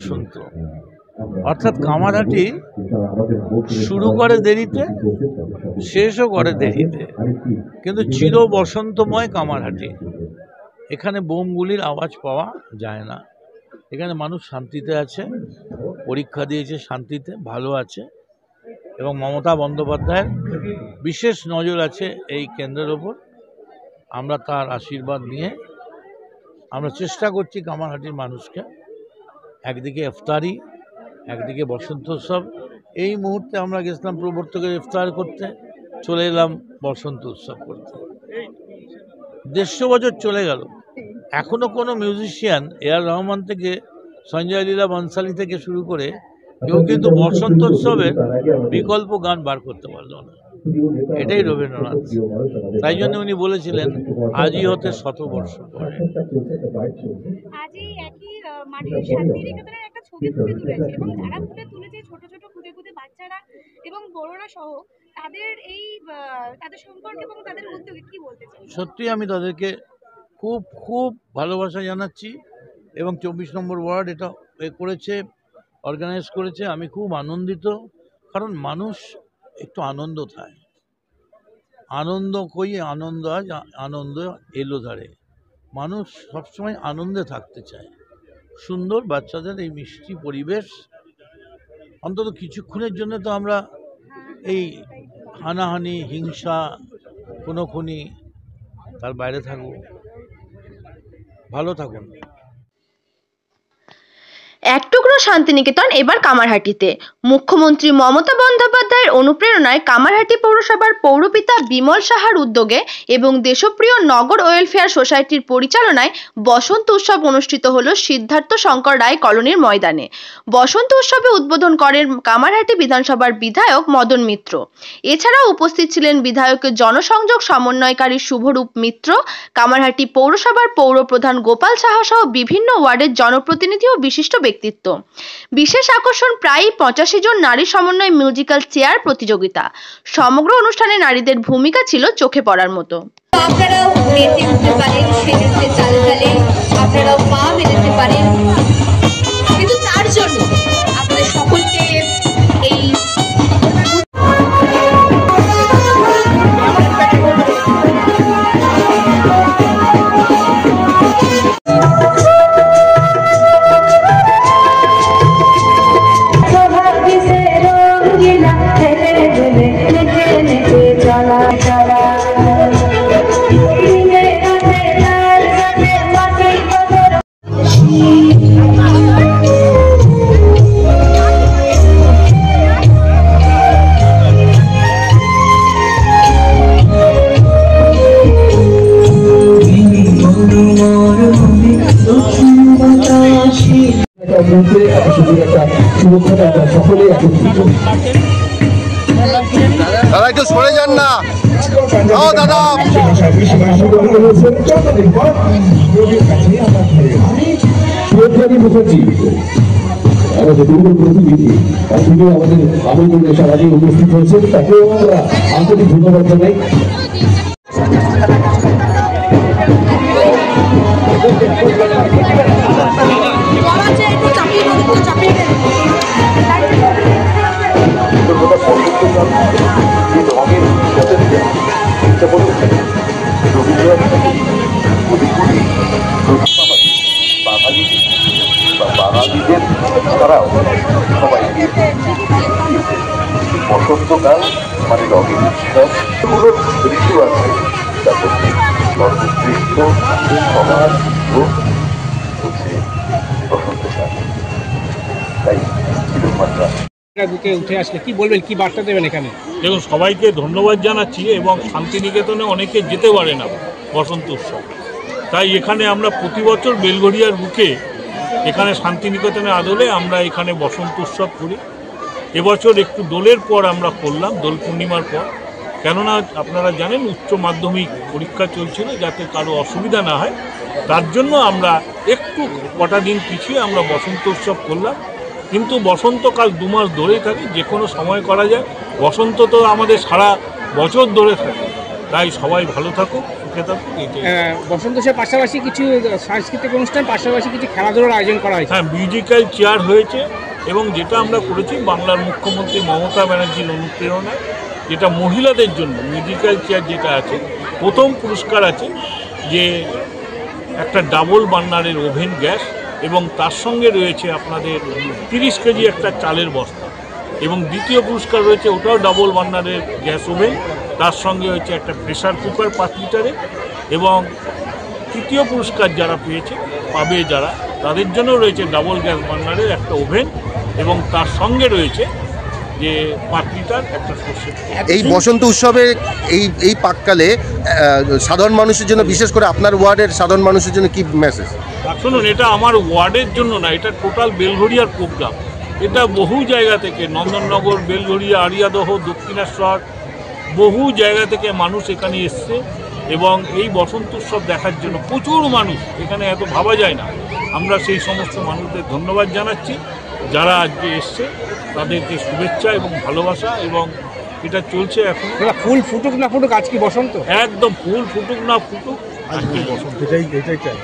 বসন্ত অর্থাৎ কামারহাটি শুরু করে দেরিতে, শেষও করে দেরিতে, কিন্তু চির বসন্তময় কামারহাটি। এখানে বোমগুলির আওয়াজ পাওয়া যায় না। এখানে মানুষ শান্তিতে আছে, পরীক্ষা দিয়েছে শান্তিতে, ভালো আছে, এবং মমতা বন্দ্যোপাধ্যায়ের বিশেষ নজর আছে এই কেন্দ্রের ওপর। আমরা তার আশীর্বাদ নিয়ে আমরা চেষ্টা করছি কামারহাটির মানুষকে, একদিকে ইফতারি, একদিকে বসন্ত উৎসব। এই মুহূর্তে আমরা গেছিলাম প্রবর্তকের ইফতার করতে, চলে এলাম বসন্ত উৎসব করতে। 150 বছর চলে গেল, এখনো কোনো মিউজিশিয়ান এআর রহমান থেকে সঞ্জয় লীলা বনসালী থেকে শুরু করে কেউ কিন্তু বসন্ত উৎসবের বিকল্প গান বার করতে পারল না। এটাই রবীন্দ্রনাথ। তাই জন্য উনি বলেছিলেন আজই হতে 100 বর্ষ পরে। সত্যি আমি তাদেরকে খুব খুব ভালোবাসা জানাচ্ছি, এবং 24 নম্বর ওয়ার্ড এটা করেছে, অর্গানাইজ করেছে। আমি খুব আনন্দিত, কারণ মানুষ একটু আনন্দ চায়। আনন্দ কই আনন্দ, আজ আনন্দ এলো ধারে। মানুষ সবসময় আনন্দে থাকতে চায়। সুন্দর বাচ্চাদের এই মিষ্টি পরিবেশ, অন্তত কিছুক্ষণের জন্য তো আমরা এই হানাহানি, হিংসা, খুনোখুনি, তার বাইরে থাকবো। ভালো থাকুন। এক টুকরো শান্তিনিকেতন এবার কামারহাটিতে। মুখ্যমন্ত্রী মমতা বন্দ্যোপাধ্যায়ের অনুপ্রেরণায় কামারহাটি পৌরসভার পৌরপিতা বিমল সাহার উদ্যোগে এবং দেশপ্রিয় নগর ওয়েলফেয়ার সোসাইটির পরিচালনায় বসন্ত উৎসব অনুষ্ঠিত হল সিদ্ধার্থ শঙ্কর রায় কলোনির ময়দানে। বসন্ত উৎসবে উদ্বোধন করেন কামারহাটি বিধানসভার বিধায়ক মদন মিত্র। এছাড়াও উপস্থিত ছিলেন বিধায়কের জনসংযোগ সমন্বয়কারী শুভরূপ মিত্র, কামারহাটি পৌরসভার পৌরপ্রধান গোপাল সাহা সহ বিভিন্ন ওয়ার্ডের জনপ্রতিনিধি ও বিশিষ্ট ব্যক্তিত্ব। বিশেষ আকর্ষণ প্রায় 85 জন নারী সমন্বয় মিউজিক্যাল চেয়ার প্রতিযোগিতা। সমগ্র অনুষ্ঠানে নারীদের ভূমিকা ছিল চোখে পড়ার মতো। আপনারাও মেতে উঠতে পারেন, সেজে চালে চালে আপনারাও পা মেলাতে পারেন, কিন্তু তার জন্য আপনাদের সকলকে এই দাদা একটু সরে যান না। ও দাদা, আমাদের সমাজে উপস্থিত হয়েছে, তাকেও আমরা আন্তরিক ধন্যবাদ জানাই। বাঙালিদের তারাও সবাই বসন্তকাল মানে রঙের উৎসব, পুরো ঋতু আছে, তার মধ্যে সর্বশ্রেষ্ঠ সমাজ হচ্ছে বসন্তকাল। তাই চিরমাত্রা বুকে উঠে আসলে কি বলবেন, কি বার্তা দেবেন এখানে? দেখুন, সবাইকে ধন্যবাদ জানাচ্ছি, এবং শান্তিনিকেতনে অনেকে যেতে পারে না বসন্ত উৎসব, তাই এখানে আমরা প্রতি বছর বেলঘড়িয়ার বুকে এখানে শান্তিনিকেতনের আদলে আমরা এখানে বসন্ত উৎসব করি। এবছর একটু দোলের পর আমরা করলাম, দোল পূর্ণিমার পর, কেননা আপনারা জানেন উচ্চ মাধ্যমিক পরীক্ষা চলছিল, যাতে কারো অসুবিধা না হয়, তার জন্য আমরা একটু কটা দিন পিছিয়ে আমরা বসন্ত উৎসব করলাম। কিন্তু বসন্তকাল 2 মাস ধরেই থাকে, যে কোনো সময় করা যায়। বসন্ত তো আমাদের সারা বছর ধরে থাকে, তাই সবাই ভালো থাকুক, সুখে থাকুক এটাই। বসন্ত উৎসবের পাশাপাশি কিছু সাংস্কৃতিক অনুষ্ঠান, পাশাপাশি কিছু খেলাধুলার আয়োজন করা হয়েছে। হ্যাঁ, মিউজিক্যাল চেয়ার হয়েছে এবং যেটা আমরা করেছি বাংলার মুখ্যমন্ত্রী মমতা ব্যানার্জির অনুপ্রেরণায়, যেটা মহিলাদের জন্য মিউজিক্যাল চেয়ার যেটা আছে, প্রথম পুরস্কার আছে যে একটা ডাবল বার্নারের ওভেন গ্যাস এবং তার সঙ্গে রয়েছে আপনাদের 30 কেজি একটা চালের বস্তা, এবং দ্বিতীয় পুরস্কার রয়েছে ওটাও ডাবল বার্নারের গ্যাস ওভেন, তার সঙ্গে হচ্ছে একটা প্রেসার কুকার 5 লিটারের, এবং তৃতীয় পুরস্কার যারা পাবে যারা, তাদের জন্য রয়েছে ডাবল গ্যাস বার্নারের একটা ওভেন এবং তার সঙ্গে রয়েছে যে 5 লিটার একটা সর্ষের তেল। এই বসন্ত উৎসবে এই পাককালে সাধারণ মানুষের জন্য, বিশেষ করে আপনার ওয়ার্ডের সাধারণ মানুষের জন্য কি মেসেজ? শুনুন, এটা আমার ওয়ার্ডের জন্য না, এটা টোটাল বেলঘড়িয়ার প্রোগ্রাম। এটা বহু জায়গা থেকে, নন্দননগর, বেলঘড়িয়া, আরিয়াদহ, দক্ষিণেশ্বর, বহু জায়গা থেকে মানুষ এখানে এসছে এবং এই বসন্ত উৎসব দেখার জন্য প্রচুর মানুষ এখানে, এত ভাবা যায় না। আমরা সেই সমস্ত মানুষদের ধন্যবাদ জানাচ্ছি যারা আজকে এসছে, তাদেরকে শুভেচ্ছা এবং ভালোবাসা, এবং এটা চলছে এখন। ফুল ফুটুক না ফুটুক, আজকে বসন্ত, একদম ফুল ফুটুক না ফুটুক, আজকে বসন্ত, এটাই চাই।